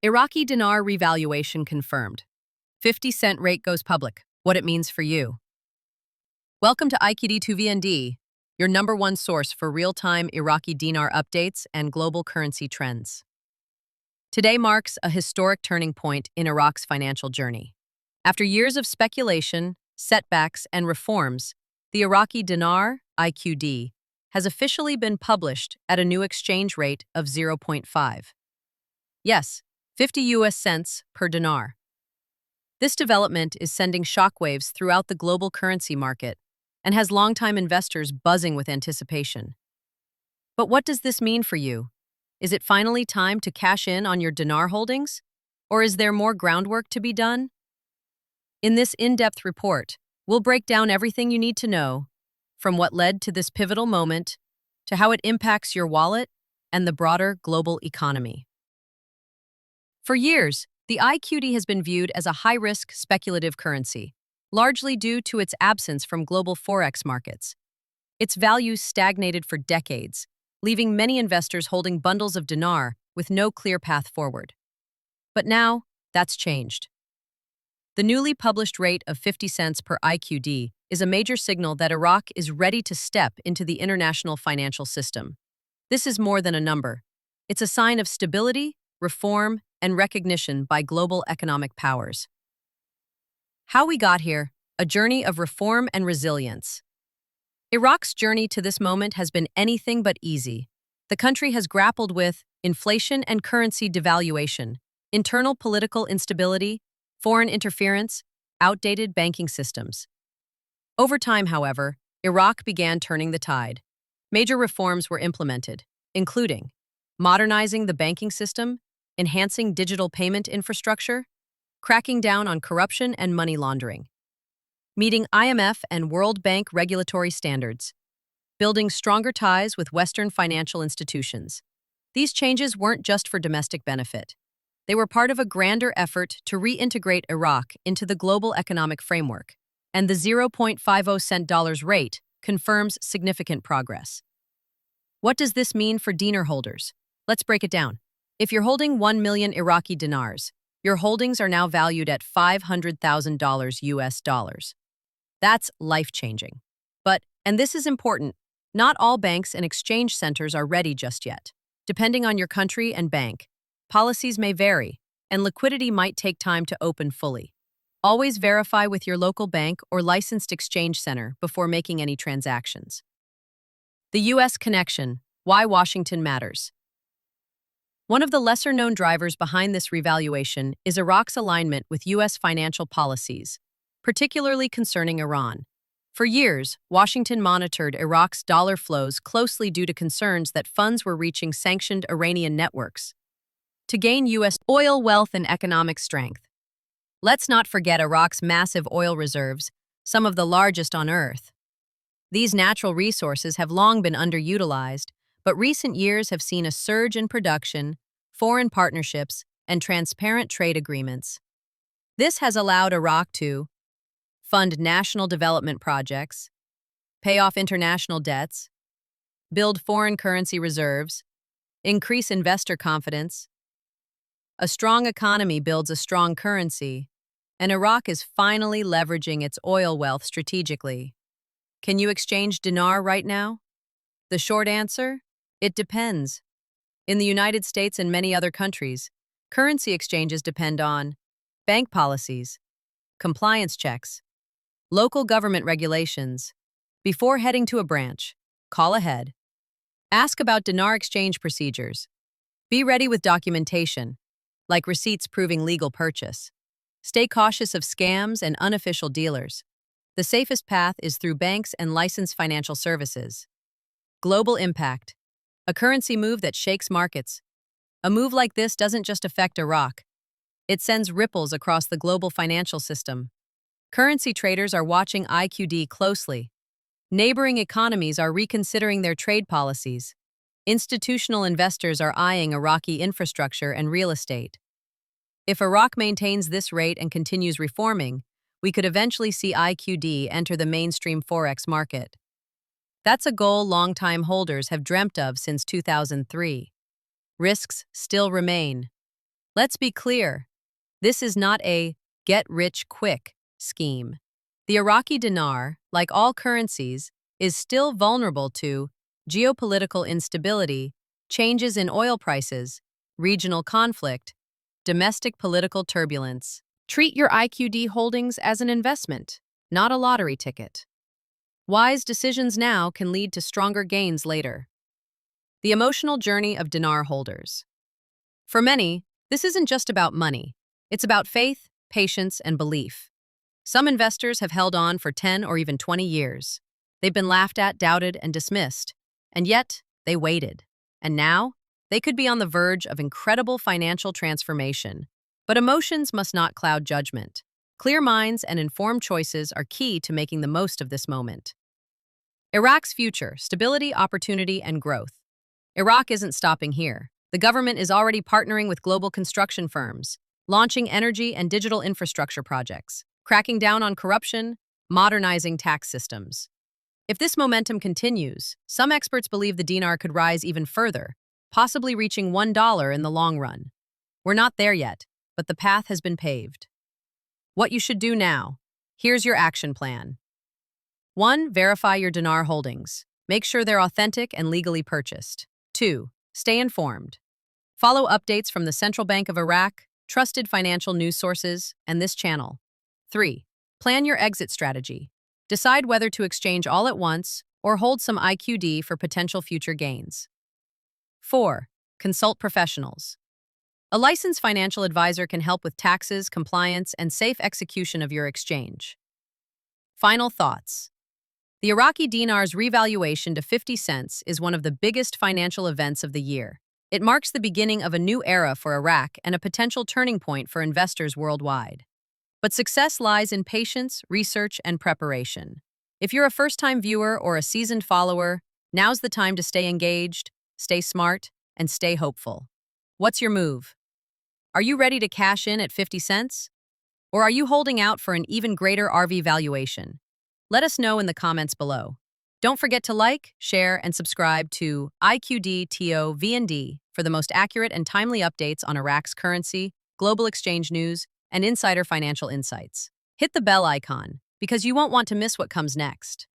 Iraqi dinar revaluation confirmed. 50-cent rate goes public. What it means for you. Welcome to IQD2VND, your number one source for real-time Iraqi dinar updates and global currency trends. Today marks a historic turning point in Iraq's financial journey. After years of speculation, setbacks, and reforms, the Iraqi dinar, IQD, has officially been published at a new exchange rate of 0.5. Yes, 50 US cents per dinar. This development is sending shockwaves throughout the global currency market and has longtime investors buzzing with anticipation. But what does this mean for you? Is it finally time to cash in on your dinar holdings? Or is there more groundwork to be done? In this in-depth report, we'll break down everything you need to know, from what led to this pivotal moment to how it impacts your wallet and the broader global economy. For years, the IQD has been viewed as a high-risk speculative currency, largely due to its absence from global forex markets. Its value stagnated for decades, leaving many investors holding bundles of dinar with no clear path forward. But now, that's changed. The newly published rate of 50 cents per IQD is a major signal that Iraq is ready to step into the international financial system. This is more than a number. It's a sign of stability, reform, and recognition by global economic powers. How we got here: a journey of reform and resilience. Iraq's journey to this moment has been anything but easy. The country has grappled with inflation and currency devaluation, internal political instability, foreign interference, outdated banking systems. Over time, however, Iraq began turning the tide. Major reforms were implemented, including modernizing the banking system, enhancing digital payment infrastructure, cracking down on corruption and money laundering, meeting IMF and World Bank regulatory standards, building stronger ties with Western financial institutions. These changes weren't just for domestic benefit. They were part of a grander effort to reintegrate Iraq into the global economic framework, and the 0.50 cent dollars rate confirms significant progress. What does this mean for dinar holders? Let's break it down. If you're holding 1 million Iraqi dinars, your holdings are now valued at $500,000 US dollars. That's life-changing. But, and this is important, not all banks and exchange centers are ready just yet. Depending on your country and bank, policies may vary, and liquidity might take time to open fully. Always verify with your local bank or licensed exchange center before making any transactions. The U.S. connection: why Washington matters. One of the lesser-known drivers behind this revaluation is Iraq's alignment with U.S. financial policies, particularly concerning Iran. For years, Washington monitored Iraq's dollar flows closely due to concerns that funds were reaching sanctioned Iranian networks. To gain U.S. oil wealth and economic strength. Let's not forget Iraq's massive oil reserves, some of the largest on Earth. These natural resources have long been underutilized, but recent years have seen a surge in production, foreign partnerships, and transparent trade agreements. This has allowed Iraq to fund national development projects, pay off international debts, build foreign currency reserves, increase investor confidence. A strong economy builds a strong currency, and Iraq is finally leveraging its oil wealth strategically. Can you exchange dinar right now? The short answer? It depends. In the United States and many other countries, currency exchanges depend on bank policies, compliance checks, local government regulations. Before heading to a branch, call ahead. Ask about dinar exchange procedures. Be ready with documentation, like receipts proving legal purchase. Stay cautious of scams and unofficial dealers. The safest path is through banks and licensed financial services. Global impact: a currency move that shakes markets. A move like this doesn't just affect Iraq. It sends ripples across the global financial system. Currency traders are watching IQD closely. Neighboring economies are reconsidering their trade policies. Institutional investors are eyeing Iraqi infrastructure and real estate. If Iraq maintains this rate and continues reforming, we could eventually see IQD enter the mainstream forex market. That's a goal longtime holders have dreamt of since 2003. Risks still remain. Let's be clear. This is not a get-rich-quick scheme. The Iraqi dinar, like all currencies, is still vulnerable to geopolitical instability, changes in oil prices, regional conflict, domestic political turbulence. Treat your IQD holdings as an investment, not a lottery ticket. Wise decisions now can lead to stronger gains later. The emotional journey of dinar holders. For many, this isn't just about money. It's about faith, patience, and belief. Some investors have held on for 10 or even 20 years. They've been laughed at, doubted, and dismissed. And yet, they waited. And now, they could be on the verge of incredible financial transformation. But emotions must not cloud judgment. Clear minds and informed choices are key to making the most of this moment. Iraq's future: stability, opportunity, and growth. Iraq isn't stopping here. The government is already partnering with global construction firms, launching energy and digital infrastructure projects, cracking down on corruption, modernizing tax systems. If this momentum continues, some experts believe the dinar could rise even further, possibly reaching $1 in the long run. We're not there yet, but the path has been paved. What you should do now. Here's your action plan. 1. Verify your dinar holdings. Make sure they're authentic and legally purchased. 2. Stay informed. Follow updates from the Central Bank of Iraq, trusted financial news sources, and this channel. 3. Plan your exit strategy. Decide whether to exchange all at once or hold some IQD for potential future gains. 4. Consult professionals. A licensed financial advisor can help with taxes, compliance, and safe execution of your exchange. Final thoughts. The Iraqi dinar's revaluation to 50 cents is one of the biggest financial events of the year. It marks the beginning of a new era for Iraq and a potential turning point for investors worldwide. But success lies in patience, research, and preparation. If you're a first-time viewer or a seasoned follower, now's the time to stay engaged, stay smart, and stay hopeful. What's your move? Are you ready to cash in at 50 cents? Or are you holding out for an even greater RV valuation? Let us know in the comments below. Don't forget to like, share, and subscribe to IQD for the most accurate and timely updates on Iraq's currency, global exchange news, and insider financial insights. Hit the bell icon, because you won't want to miss what comes next.